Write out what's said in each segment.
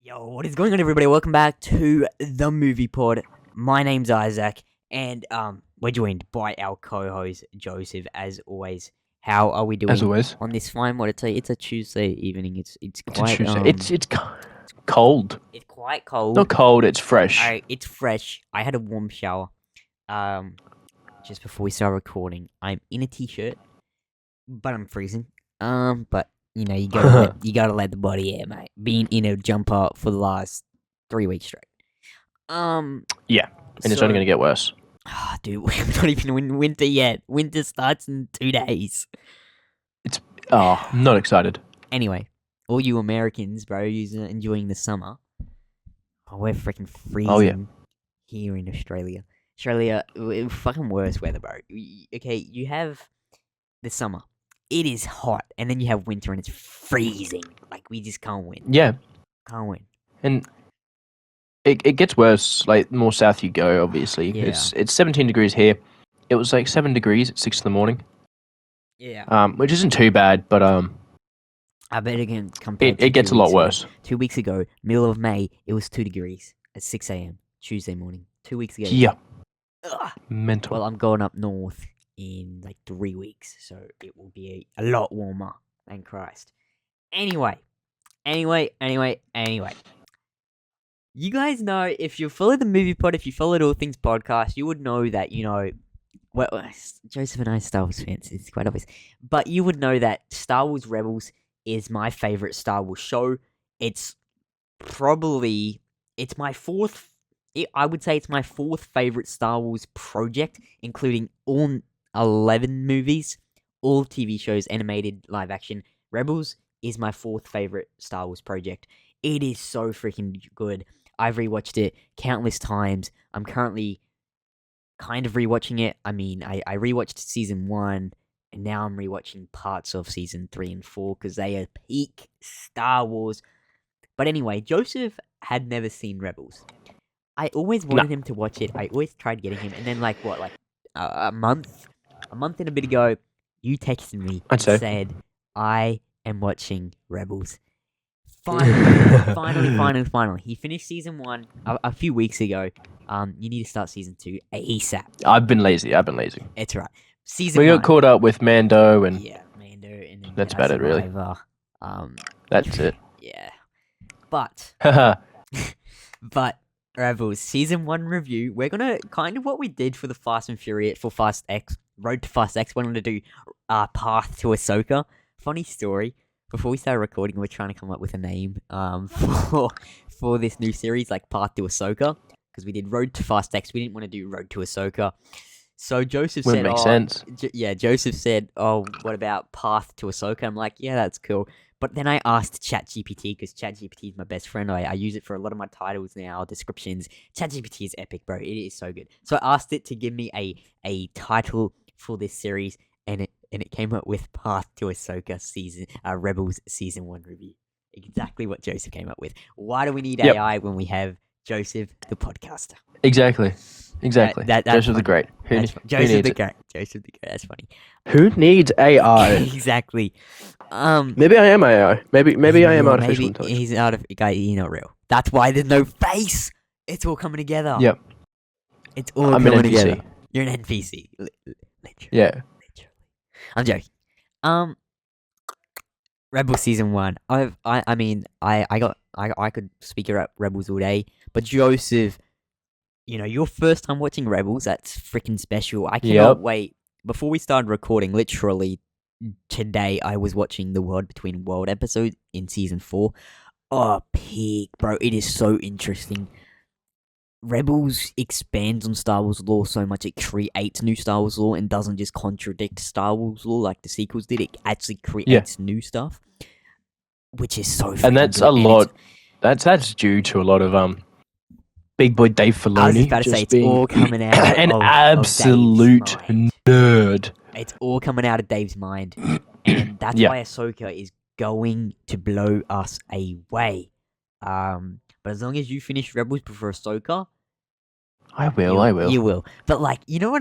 Yo, what is going on, everybody? Welcome back to the Movie Pod. My name's Isaac, and we're joined by our co-host Joseph. As always, how are we doing? As always, on this fine? What it's a Tuesday evening. It's it's a quite Tuesday. It's cold. It's quite cold. Not cold. It's fresh. It's fresh. I had a warm shower. Just before we start recording, I'm in a t-shirt, but I'm freezing. But you know, you gotta let the body air, mate. Being in a jumper for the last 3 weeks straight. Yeah, and it's only going to get worse. Dude, we're not even in winter yet. Winter starts in 2 days. I'm not excited. Anyway, all you Americans, bro, who's enjoying the summer. We're freaking freezing here in Australia. Australia, fucking worse weather, bro. Okay, you have the summer. It is hot, and then you have winter, and it's freezing. Like, we just can't win. Yeah, Can't win. and it gets worse. Like, the more south you go, obviously. Yeah. It's 17 degrees here. It was like 7 degrees at 6 in the morning. Yeah. Which isn't too bad, but I bet again compared it gets a lot worse. 2 weeks ago, middle of May, it was 2 degrees at 6 a.m. Tuesday morning. 2 weeks ago. Yeah. Ugh. Mental. Well, I'm going up north in like 3 weeks, so it will be a lot warmer than Christ. Anyway. You guys know, if you follow the Movie Pod, if you followed All Things Podcast, you would know that, you know, well, Joseph and I are Star Wars fans, it's quite obvious. But you would know that Star Wars Rebels is my favorite Star Wars show. It's my fourth, I would say it's my fourth favorite Star Wars project, including all 11 movies, all TV shows, animated, live action. Rebels is my fourth favorite Star Wars project. It is so freaking good. I've rewatched it countless times. I'm currently kind of rewatching it. I mean, I rewatched season 1, and now I'm rewatching parts of season 3 and 4 because they are peak Star Wars. But anyway, Joseph had never seen Rebels. I always wanted him to watch it. I always tried getting him, and then a month and a bit ago, you texted me and said, I am watching Rebels. Finally. He finished season 1 a few weeks ago. You need to start season 2 ASAP. I've been lazy. It's right. We got caught up with Mando, and Mando, and then that's about it, really. That's it. Yeah, but Rebels season 1 review. We're gonna kind of what we did for the Fast and Furious for Fast X Road to Fast X. We're gonna do Path to Ahsoka. Funny story. Before we started recording, we were trying to come up with a name for this new series, like Path to Ahsoka, because we did Road to Fast X. We didn't want to do Road to Ahsoka. So Joseph said, make sense. Joseph said, "Oh, what about Path to Ahsoka?" I'm like, "Yeah, that's cool." But then I asked ChatGPT, because ChatGPT is my best friend. I use it for a lot of my titles now, descriptions. ChatGPT is epic, bro. It is so good. So I asked it to give me a title for this series, and it came up with Path to Ahsoka Rebels season 1 review. Exactly what Joseph came up with. Why do we need AI when we have Joseph the podcaster? Exactly. That's Joseph the Great. Joseph the Great. That's funny. Who needs AI? Exactly. Maybe I am AI. Maybe I am artificial intelligence. He's he's not real. That's why there's no face. It's all coming together. Yep. It's all coming together. You're an NPC. Literally. Yeah. I'm joking. Rebel season 1. I could speak about Rebels all day, but Joseph, you know, your first time watching Rebels, that's freaking special. I cannot wait. Before we started recording, literally today, I was watching the World Between World episode in season 4. Oh, peak, bro! It is so interesting. Rebels expands on Star Wars lore so much, it creates new Star Wars lore and doesn't just contradict Star Wars lore like the sequels did. It actually creates new stuff, which is so and that's good. A lot. That's due to a lot of big boy Dave Filoni. I was about to say, it's all coming out an absolute nerd. It's all coming out of Dave's mind, and that's why Ahsoka is going to blow us away. But as long as you finish Rebels before Ahsoka, I will. You will. But like, you know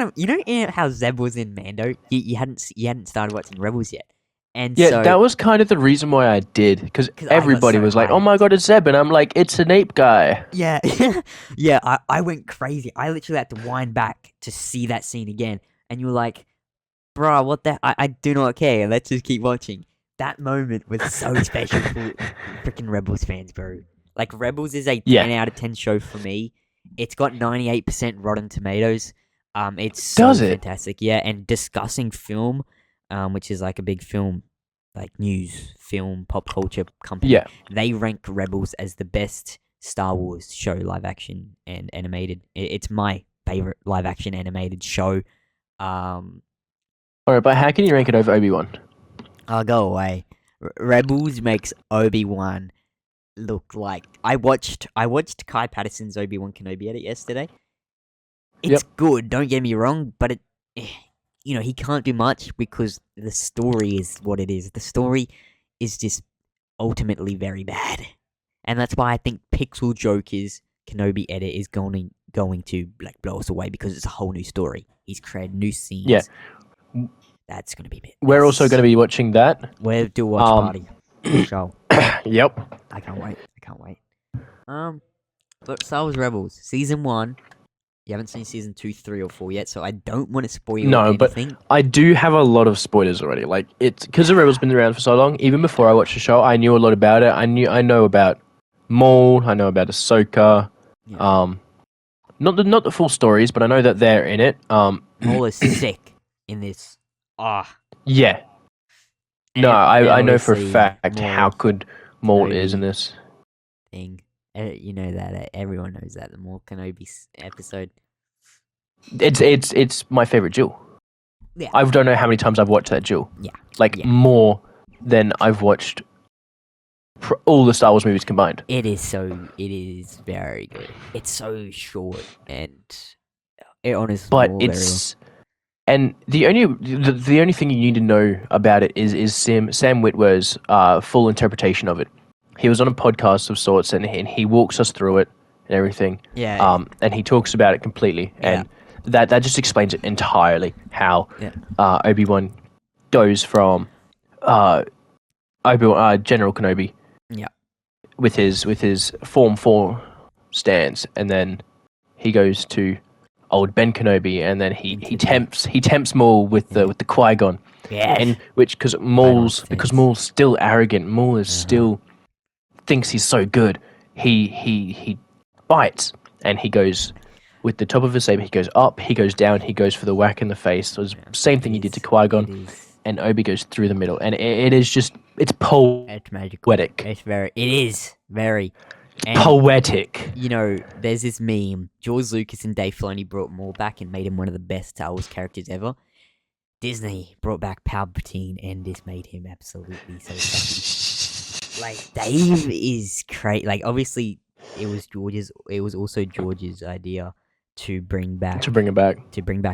how Zeb was in Mando? You hadn't started watching Rebels yet. And Yeah, so, that was kind of the reason why I did, because because I got everybody so was like, "Oh my hyped. god, it's Zeb," and I'm like, "It's an ape guy." Yeah, yeah, I went crazy. I literally had to wind back to see that scene again. And you were like, bruh, what the? I do not care. Let's just keep watching. That moment was so special for freaking Rebels fans, bro. Like, Rebels is a 10 Yeah, out of 10 show for me. It's got 98% Rotten Tomatoes. It's does so it? fantastic. Yeah, and discussing film, which is like a big film, like news, film, pop culture company, Yeah. they rank Rebels as the best Star Wars show, live action and animated. It's my favorite live action animated show. Um, All right, but how can you rank it over Obi-Wan? I'll go away. Rebels makes Obi-Wan look like I watched Kai Patterson's Obi-Wan Kenobi edit yesterday. It's Yep. good, don't get me wrong, but he can't do much because the story is what it is. The story is just ultimately very bad. And that's why I think Pixel Joker's Kenobi edit is going to like blow us away because it's a whole new story. He's created new Yeah. scenes. That's gonna be We're also going to be watching that. We'll do a watch Um, party for sure. yep. I can't wait. I can't wait. But Star Wars Rebels season 1. You haven't seen season 2, 3, or 4 yet, so I don't want to spoil No, but anything. I do have a lot of spoilers already. Like, it's because the Rebels been around for so long. Even before I watched the show, I knew a lot about it. I know about Maul. I know about Ahsoka. Yeah. Not the full stories, but I know that they're in it. Maul is sick in this. Yeah. And, No, and I know for a obviously fact how Maul good Maul is in Kenobi this. thing. You know that everyone knows that the Maul Kenobi episode. It's my favorite duel. Yeah. I don't know how many times I've watched that duel. Yeah. Like Yeah. more than I've watched all the Star Wars movies combined. It is very good. It's so short and it honors But Maul very well. it's and the only thing you need to know about it is Sam Witwer's full interpretation of it. He was on a podcast of sorts, and he walks us through it and everything. Yeah. And he talks about it completely, and that just explains it entirely. How Yeah. Obi-Wan goes from General Kenobi, Yeah. with his Form 4 stance, and then he goes to old Ben Kenobi, and then he tempts Maul with the Qui-Gon, Yeah. and which because Maul's still arrogant. Maul is still thinks he's so good. He bites, and he goes with the top of his saber. He goes up, he goes down, he goes for the whack in the face. So it's the same thing he did to Qui-Gon, and Obi goes through the middle, and it is just it's It's magical. poetic. It is very Poetic. You know, there's this meme. George Lucas and Dave Filoni brought Maul back and made him one of the best Star Wars characters ever. Disney brought back Palpatine and this made him absolutely so sucky. Like, Dave is crazy. Like, obviously, it was also George's idea to bring back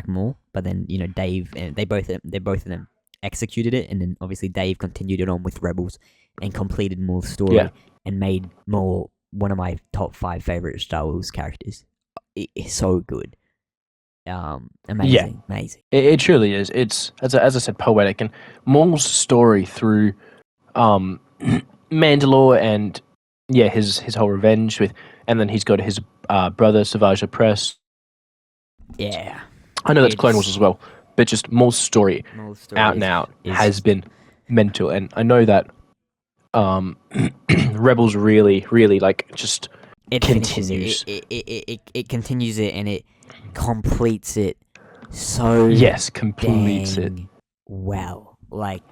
Maul. But then, Dave and they both of them executed it, and then obviously Dave continued it on with Rebels and completed Maul's story and made Maul one of my top 5 favorite Star Wars characters. It's so good. Amazing. It truly is. It's as I said, poetic, and Maul's story through Mandalore and his whole revenge with, and then he's got his brother Savage Opress. Yeah, I know that's Clone Wars as well, but just Maul's story out and out has been mental, and I know that Rebels really like just continues. It continues it, and it completes it so completes it well. Like,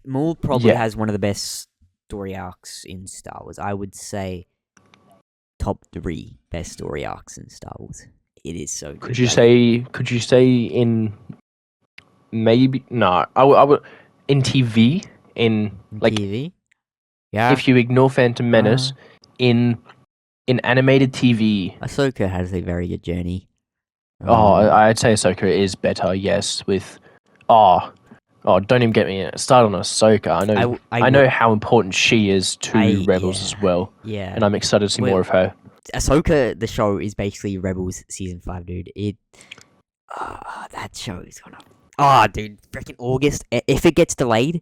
Maul probably has one of the best story arcs in Star Wars. I would say top 3 best story arcs in Star Wars. It is so good. Could you say in maybe no? I would in TV in like TV. Yeah. If you ignore Phantom Menace, in animated TV, Ahsoka has a very good journey. I'd say Ahsoka is better. Yes, with don't even get me started on Ahsoka. I know how important she is to Rebels as well. Yeah, and I'm excited to see more of her. Ahsoka, the show, is basically Rebels season 5, dude. That show is gonna. Dude, freaking August. If it gets delayed,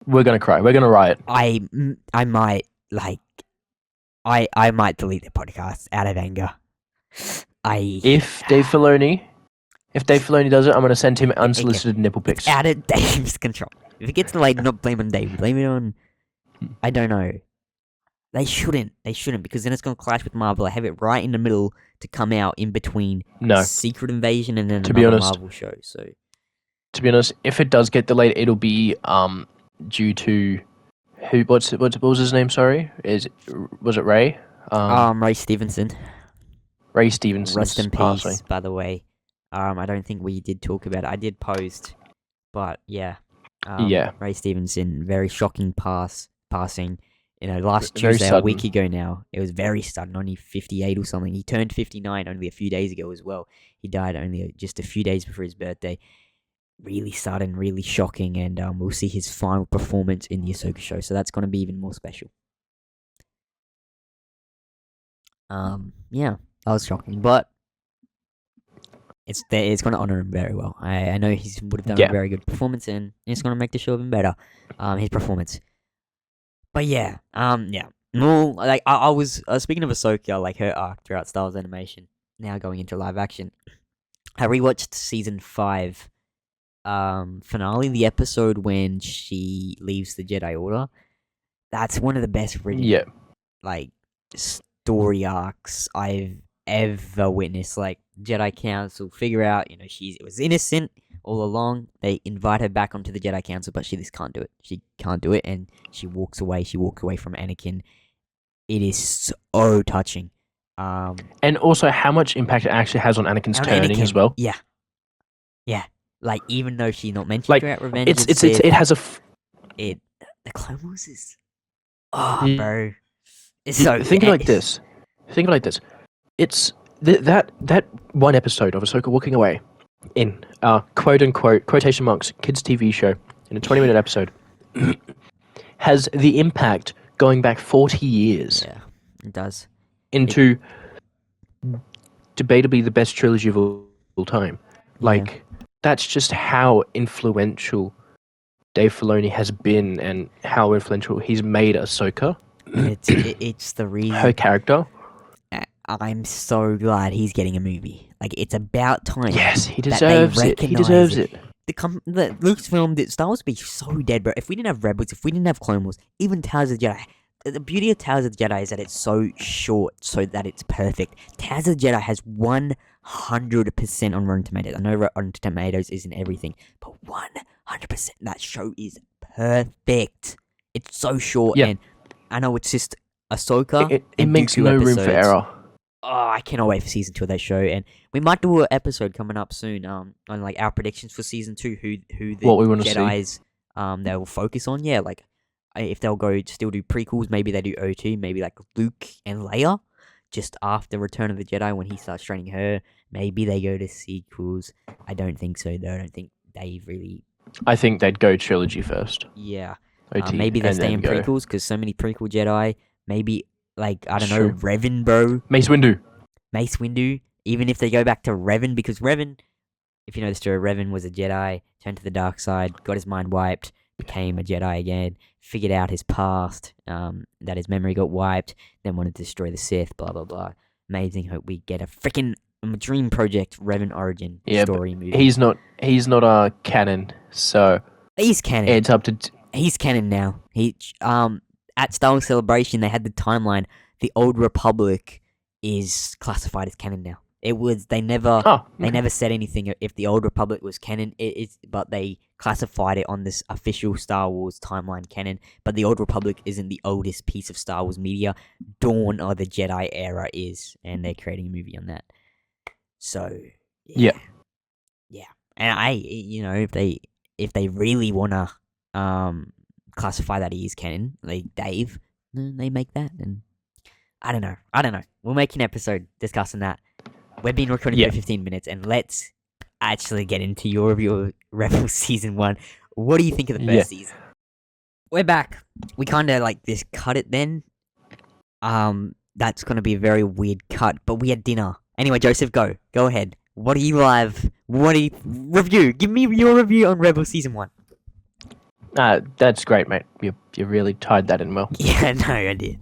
We're gonna cry. We're gonna riot. I might I might delete the podcast out of anger. If Dave Filoni does it, I'm gonna send him unsolicited nipple pics. Out of Dave's control. If it gets delayed, not blame on Dave. Blame it on. I don't know. They shouldn't. Because then it's gonna clash with Marvel. I have it right in the middle to come out in between Secret Invasion and then another Marvel show. So, to be honest, if it does get delayed, it'll be due to who? What was his name? Sorry, was it Ray? Ray Stevenson. Ray Stevenson. Rest in peace, by the way. I don't think we did talk about it. I did post, but yeah. Ray Stevenson, very shocking passing. Last Tuesday, a week ago now. It was very sudden, only 58 or something. He turned 59 only a few days ago as well. He died only just a few days before his birthday. Really sudden, really shocking, and we'll see his final performance in the Ahsoka show, so that's going to be even more special. Yeah, that was shocking, but it's going to honor him very well. I know he would have done a very good performance, and it's going to make the show even better. His performance. But yeah, more like I was speaking of Ahsoka, like her arc throughout Star Wars animation, now going into live action. I rewatched season 5 finale, the episode when she leaves the Jedi Order. That's one of the best written story arcs I've ever witnessed. Like, Jedi Council figure out, she was innocent all along. They invite her back onto the Jedi Council, but she just can't do it. She can't do it, and she walks away. She walks away from Anakin. It is so touching. And also how much impact it actually has on Anakin's turning as well. Yeah. Like, even though she's not mentioned throughout Revenge, it has a the Clone Wars is bro. It's so think like this. It's that one episode of Ahsoka walking away in quote unquote quotation marks kids TV show in a 20-minute episode has the impact going back 40 years. Yeah, it does. Into debatably the best trilogy of all time. Like, that's just how influential Dave Filoni has been and how influential he's made Ahsoka. It's the reason. Her character. I'm so glad he's getting a movie. Like, it's about time. Yes, he deserves it. He deserves it. The Lucasfilm, Star Wars would be so dead, bro. If we didn't have Rebels, if we didn't have Clone Wars, even Tales of the Jedi. The beauty of Tales of the Jedi is that it's so short, so that it's perfect. Tales of the Jedi has 100% on Rotten Tomatoes. I know Rotten Tomatoes isn't everything, but 100%. That show is perfect. It's so short, and I know it's just Ahsoka. It makes no room for error. Oh, I cannot wait for season 2 of that show, and we might do an episode coming up soon. On like our predictions for season 2, who the Jedi's they will focus on. Yeah, like if they'll still do prequels, maybe they do OT, maybe like Luke and Leia, just after Return of the Jedi when he starts training her. Maybe they go to sequels. I don't think so though. I don't think Dave really. I think they'd go trilogy first. Yeah, maybe they stay in prequels because so many prequel Jedi. Maybe. Like, I don't know, Revan, bro. Mace Windu. Even if they go back to Revan, because Revan, if you know the story, Revan was a Jedi, turned to the dark side, got his mind wiped, became a Jedi again, figured out his past, that his memory got wiped, then wanted to destroy the Sith, blah, blah, blah. Amazing. Hope we get a freaking dream project Revan origin story movie. He's not canon, so... He's canon. It's up to... He's canon now. At Star Wars Celebration, they had the timeline. The Old Republic is classified as canon now. They never said anything if the Old Republic was canon. But they classified it on this official Star Wars timeline canon. But the Old Republic isn't the oldest piece of Star Wars media. Dawn of the Jedi era is, and they're creating a movie on that. So yeah. And if they really wanna classify that he is canon, like Dave, then they make that, and I don't know. We'll make an episode discussing that. We've been recording for 15 minutes, and let's actually get into your review of Rebels Season 1. What do you think of the first season? We're back. We kind of this cut it then. That's going to be a very weird cut, but we had dinner. Anyway, Joseph, go ahead. What do you review? Give me your review on Rebels Season 1. That's great, mate. You really tied that in well. Yeah, no, I did.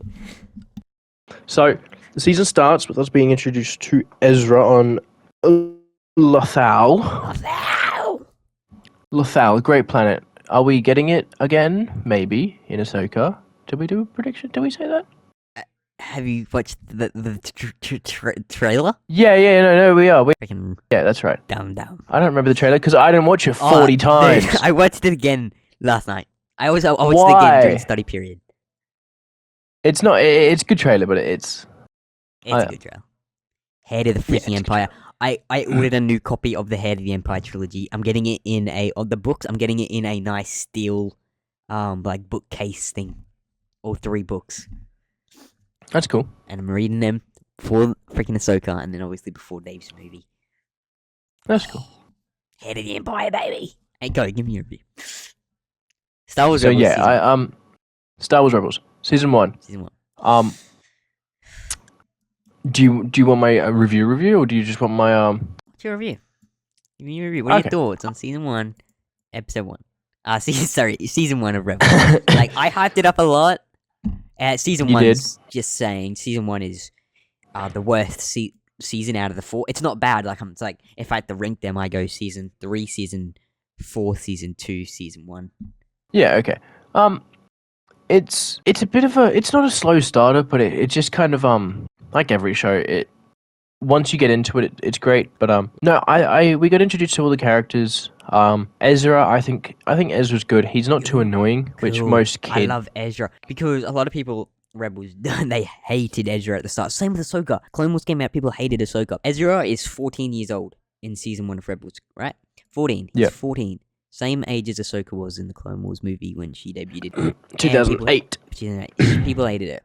So the season starts with us being introduced to Ezra on Lothal. Lothal, a great planet. Are we getting it again? Maybe in Ahsoka. Did we do a prediction? Did we say that? Have you watched the trailer? Yeah, no, we are. Freaking Yeah, that's right. dumb. I don't remember the trailer because I didn't watch it 40 times. I watched it again last night. I watched it again Why? during study period. It's not. It's a good trailer, but It's a good trailer. Head of the freaking Empire. I ordered a new copy of the Head of the Empire trilogy. I'm getting it in the books. I'm getting it in a nice steel, like bookcase thing. All 3 books. That's cool. And I'm reading them for freaking Ahsoka, and then obviously before Dave's movie. That's cool. Head of the Empire, baby. Hey, go, give me your review. Star Wars So Rebels. yeah, Star Wars Rebels season 1. Season 1. Do you want my review, or do you just want my What's your review? Give me your review. What are your thoughts on season 1, episode 1? Season 1 of Rebels. Like, I hyped it up a lot. Season 1 is just saying. Season 1 is the worst season out of the 4. It's not bad. It's like if I had to rank them, I go season 3, season 4, season 2, season 1. Yeah. Okay. It's a bit of a. It's not a slow starter, but it just kind of like every show. Once you get into it, it's great. But no, we got introduced to all the characters. Ezra, I think Ezra's good. He's not too annoying, which most kids. I love Ezra because a lot of people, Rebels, they hated Ezra at the start. Same with Ahsoka. Clone Wars came out, people hated Ahsoka. Ezra is 14 years old in season 1 of Rebels, right? 14. He's 14. Same age as Ahsoka was in the Clone Wars movie when she debuted. 2008. People hated it.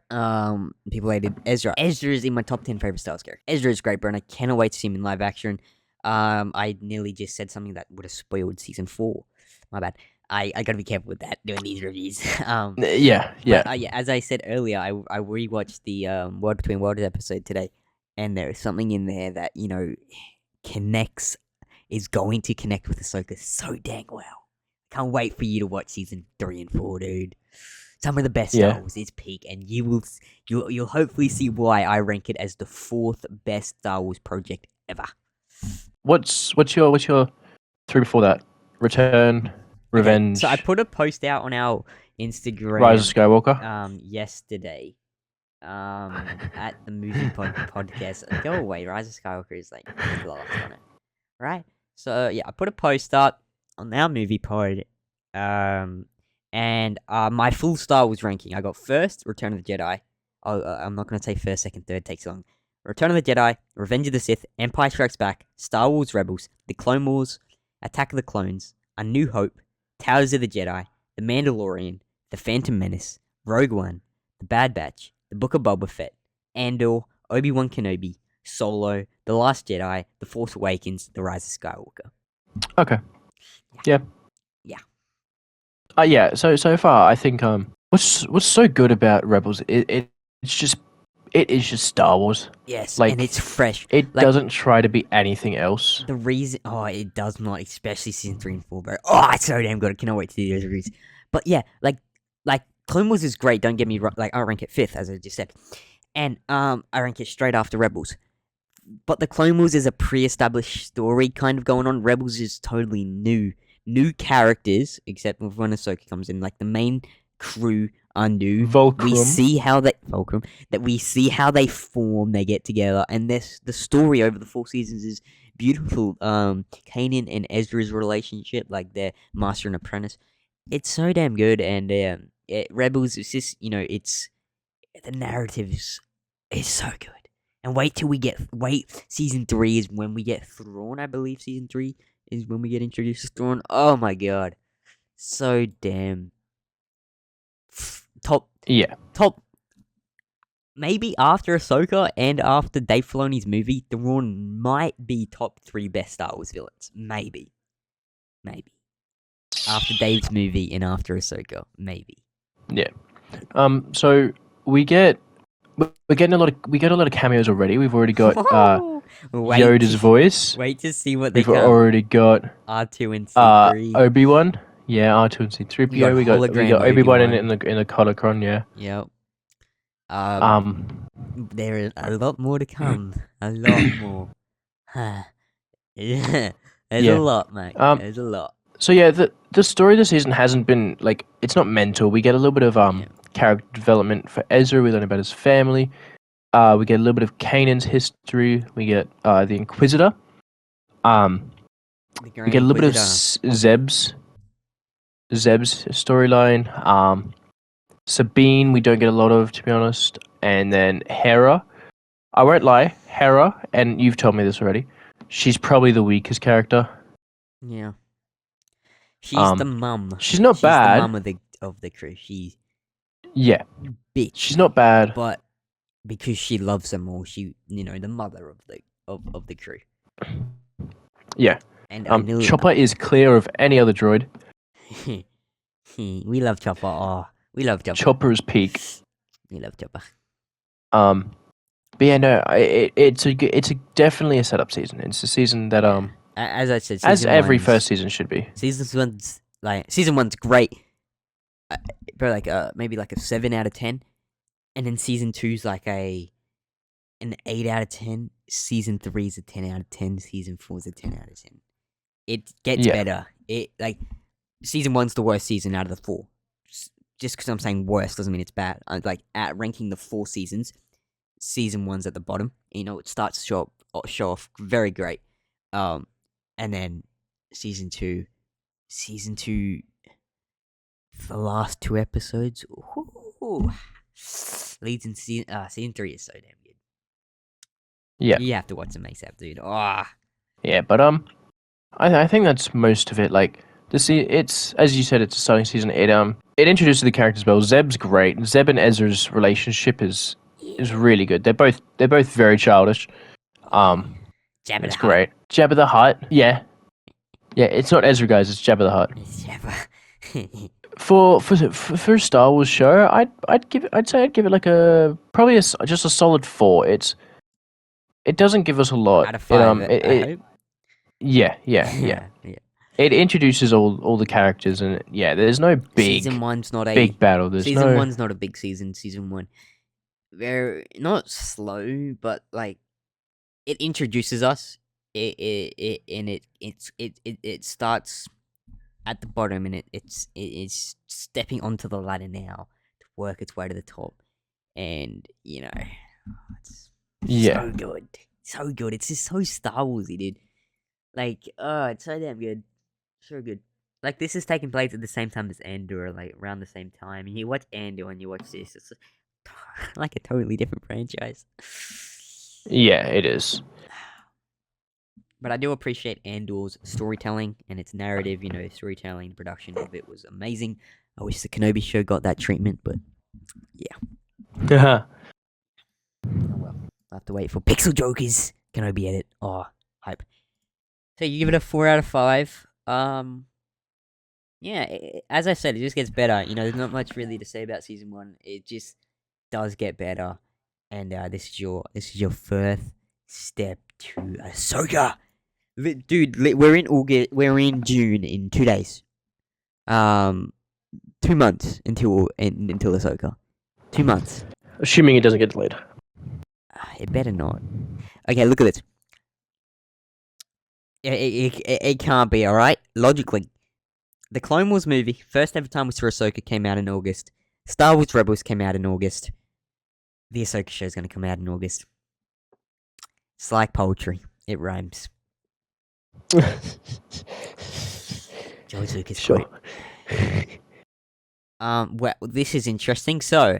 People hated Ezra. Ezra is in my top 10 favorite Star Wars character. Ezra is great, bro, and I cannot wait to see him in live action. I nearly just said something that would have spoiled season 4. My bad. I gotta be careful with that doing these reviews. Yeah. As I said earlier, I rewatched the World Between Worlds episode today, and there is something in there that is going to connect with Ahsoka so dang well. Can't wait for you to watch season 3 and 4, dude. Some of the best Star Wars is peak, and you'll hopefully see why I rank it as the 4th best Star Wars project ever. What's your 3 before that? Return, Revenge. So I put a post out on our Instagram. Rise of Skywalker. Yesterday. At the movie podcast. Go away. Rise of Skywalker is like the last on it, right? So yeah, I put a post up on our movie pod. And my full Star Wars ranking. I got first, Return of the Jedi. I'm not gonna say first, second, third. Takes long. Return of the Jedi, Revenge of the Sith, Empire Strikes Back, Star Wars Rebels, The Clone Wars, Attack of the Clones, A New Hope, Towers of the Jedi, The Mandalorian, The Phantom Menace, Rogue One, The Bad Batch, The Book of Boba Fett, Andor, Obi-Wan Kenobi, Solo, The Last Jedi, The Force Awakens, The Rise of Skywalker. Okay. Yeah. So far, I think what's so good about Rebels? It is just Star Wars. Yes, and it's fresh. It doesn't try to be anything else. The reason, it does not, especially season 3 and 4, bro. Oh, it's so damn good. I cannot wait to do those reviews. But yeah, like Clone Wars is great. Don't get me wrong. I rank it 5th, as I just said, and I rank it straight after Rebels. But the Clone Wars is a pre-established story kind of going on. Rebels is totally new characters, except when Ahsoka comes in. Like the main crew are new. Fulcrum. We see how they form, they get together, and the story over the 4 seasons is beautiful. Kanan and Ezra's relationship, like their master and apprentice, it's so damn good. And Rebels is just it's the narrative is so good. And wait season 3 is when we get Thrawn. I believe season 3 is when we get introduced to Thrawn. Oh my god, so damn top. Maybe after Ahsoka and after Dave Filoni's movie, Thrawn might be top 3 best Star Wars villains. Maybe after Dave's movie and after Ahsoka, maybe. Yeah. So we get a lot of cameos already. We've already got Yoda's voice. Wait to see what they We've already got R2 and C3. Obi-Wan. Yeah, R2 and You got C3PO. We got hologram Obi-Wan Obi-Wan. in the holocron. Yeah. Yep. Um. There is a lot more to come. A lot more. Yeah. There's a Yeah. lot, mate. Um. There's a lot. So yeah, the story this season hasn't been like it's not mental. We get a little bit of Yeah. character development for Ezra. We learn about his family. We get a little bit of Kanan's history. We get the Inquisitor. The We Grand get a little bit of Inquisitor. Zeb's storyline. Sabine, we don't get a lot of, to be honest. And then Hera. I won't lie, Hera, and you've told me this already. She's probably the weakest character. Yeah. She's the mum. She's not She's the bad. mum of the crew. She's Yeah, bitch. she's not bad. But because she loves them all, she the mother of the crew. Yeah. And I knew Chopper is clear of any other droid. we love Chopper. Oh, we love Chopper. Chopper is peak. We love Chopper. But yeah, no, it's definitely a setup season. It's a season that as I said, as every first season should be. Season one's great, but maybe like a 7 out of 10, and then season 2's like an 8 out of 10. Season 3's a 10 out of 10. Season 4's a 10 out of 10. It gets better. It season 1's the worst season out of the 4. Just because I'm saying worst doesn't mean it's bad. At ranking the 4 seasons, season 1's at the bottom. It starts to show off very great. And then season 2, the last 2 episodes, leads in season 3 is so damn good. Yeah, you have to watch them ASAP, dude. Ah, yeah, but I think that's most of it. Like it's as you said, it's a starting season. It introduces the characters well. Zeb's great. Zeb and Ezra's relationship is really good. They're both very childish. It's great. Jabba the Hutt. Yeah. It's not Ezra, guys. It's Jabba the Hutt. It's Jabba. For a Star Wars show, I'd say I'd give it like just a solid 4. It doesn't give us a lot. Out of 5, I hope. Yeah. It introduces all the characters, and there's no big Season 1's not big battle. Season 1's not a big season. Season 1, they're not slow, but like it introduces us. It starts at the bottom, and it's stepping onto the ladder now to work its way to the top, and it's so good, so good. It's just so Star Warsy, dude. Like, it's so damn good, so good. Like, this is taking place at the same time as Andor, like around the same time. And you watch Andor and you watch this, it's like a totally different franchise. Yeah, it is. But I do appreciate Andor's storytelling and its narrative. Storytelling, production of it was amazing. I wish the Kenobi show got that treatment, but yeah. Oh well, I'll have to wait for Pixel Jokers Kenobi edit. Oh, hype. So you give it a 4 out of 5. Yeah, as I said, it just gets better. There's not much really to say about season 1. It just does get better, and this is your first step to Ahsoka. Dude, we're in August. We're in June in 2 days. 2 months until Ahsoka. 2 months. Assuming it doesn't get delayed. It better not. Okay, look at this. It can't be, alright? Logically. The Clone Wars movie, first ever time we saw Ahsoka, came out in August. Star Wars Rebels came out in August. The Ahsoka show is going to come out in August. It's like poetry. It rhymes. George Lucas Sure. Well, this is interesting. So,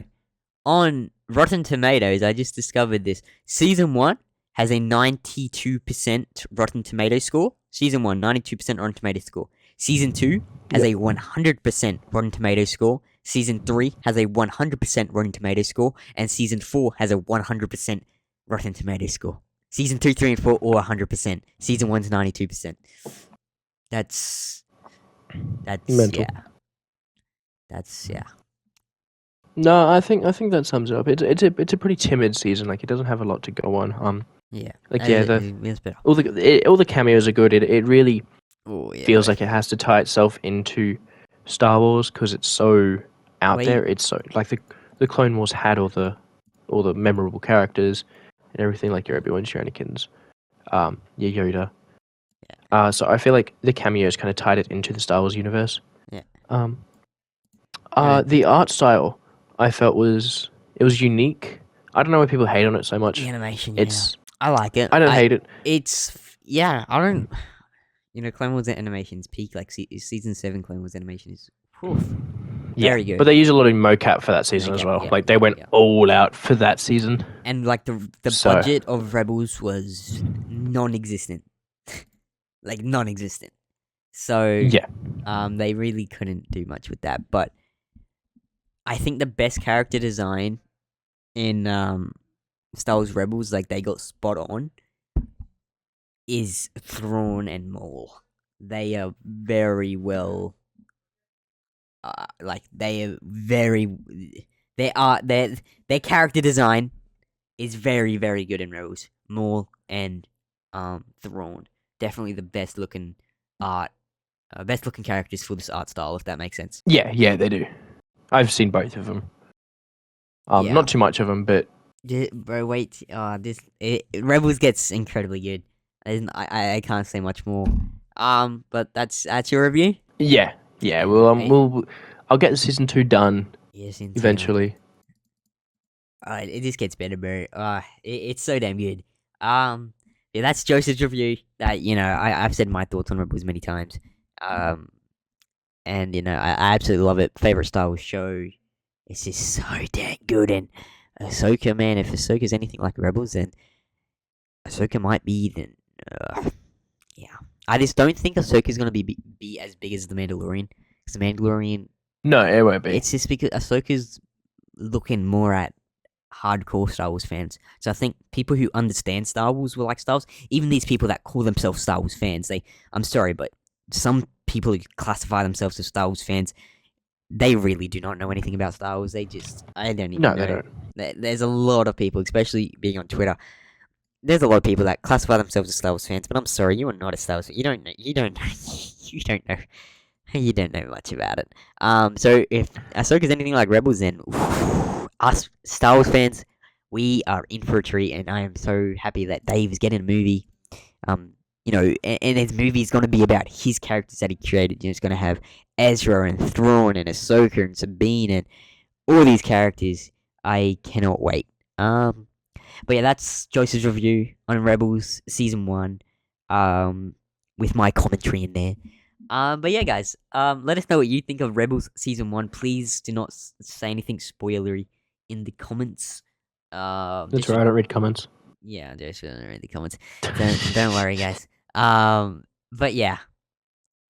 on Rotten Tomatoes, I just discovered this. Season 1 has a 92% Rotten Tomato score. Season 1, 92% Rotten Tomato score. Season 2 has a 100% Rotten Tomato score. Season 3 has a 100% Rotten Tomato score. And Season 4 has a 100% Rotten Tomato score. Season 2, 3, and 4 all 100%. Season 1's 92%. That's mental. Yeah. That's No, I think that sums it up. It's a pretty timid season. Like it doesn't have a lot to go on. Yeah. Like better. all the cameos are good. It really Oh, yeah, feels like it has to tie itself into Star Wars because it's so out Wait. there. It's so like the Clone Wars had all the memorable characters and everything, like your Obi-Wan, your Anakin's, your Yoda. So I feel like the cameos kind of tied it into the Star Wars universe. Yeah. The art style I felt was unique. I don't know why people hate on it so much. The animation, It's I like it. I don't hate it. I don't. Clone Wars animation's peak, like season 7 Clone Wars animation is very good. But they use a lot of mocap for that season as well. Like they went all out for that season. And like the budget of Rebels was non-existent. Like non-existent. So they really couldn't do much with that. But I think the best character design in Star Wars Rebels, like they got spot on, is Thrawn and Maul. They are very well. Their character design is very, very good in Rebels. Maul and Thrawn, definitely the best looking characters for this art style, if that makes sense. Yeah, they do. I've seen both of them. Not too much of them, but bro, wait. Rebels gets incredibly good. I can't say much more. But that's your review. Yeah. Well, I'll get season 2 done. Eventually. It just gets better, bro. It's so damn good. Yeah, that's Joseph's review. That I've said my thoughts on Rebels many times. And I absolutely love it. Favorite Star Wars show. It's just so damn good. And Ahsoka, man, if Ahsoka's anything like Rebels, then Ahsoka might be. Then, yeah. I just don't think Ahsoka's gonna be as big as the Mandalorian. Because the Mandalorian. No, it won't be. It's just because Ahsoka's looking more at hardcore Star Wars fans. So I think people who understand Star Wars will like Star Wars. Even these people that call themselves Star Wars fans, I'm sorry, but some people who classify themselves as Star Wars fans, they really do not know anything about Star Wars. I don't even know. They don't. There's a lot of people, especially being on Twitter. There's a lot of people that classify themselves as Star Wars fans, but I'm sorry, you are not a Star Wars fan. You don't know. You don't know much about it. So if Ahsoka's anything like Rebels, then us Star Wars fans, we are in for a treat, and I am so happy that Dave is getting a movie. And his movie is going to be about his characters that he created. It's going to have Ezra and Thrawn and Ahsoka and Sabine and all these characters. I cannot wait. But yeah, that's Joseph's review on Rebels Season 1, with my commentary in there. But yeah, guys, let us know what you think of Rebels Season 1. Please do not say anything spoilery in the comments. That's right, I don't read comments. Yeah, just don't read the comments. Don't worry, guys. But yeah,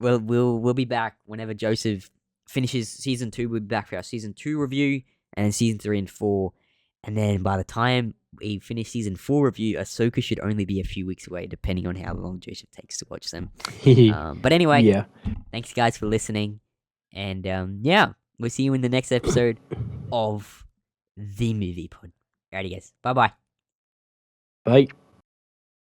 we'll be back whenever Joseph finishes Season 2. We'll be back for our Season 2 review, and then Season 3 and 4. And then by the time we finish Season 4 review, Ahsoka should only be a few weeks away, depending on how long Joseph takes to watch them. But anyway, thanks guys for listening. And we'll see you in the next episode of The Movie Pod. Alrighty guys, bye-bye. Bye.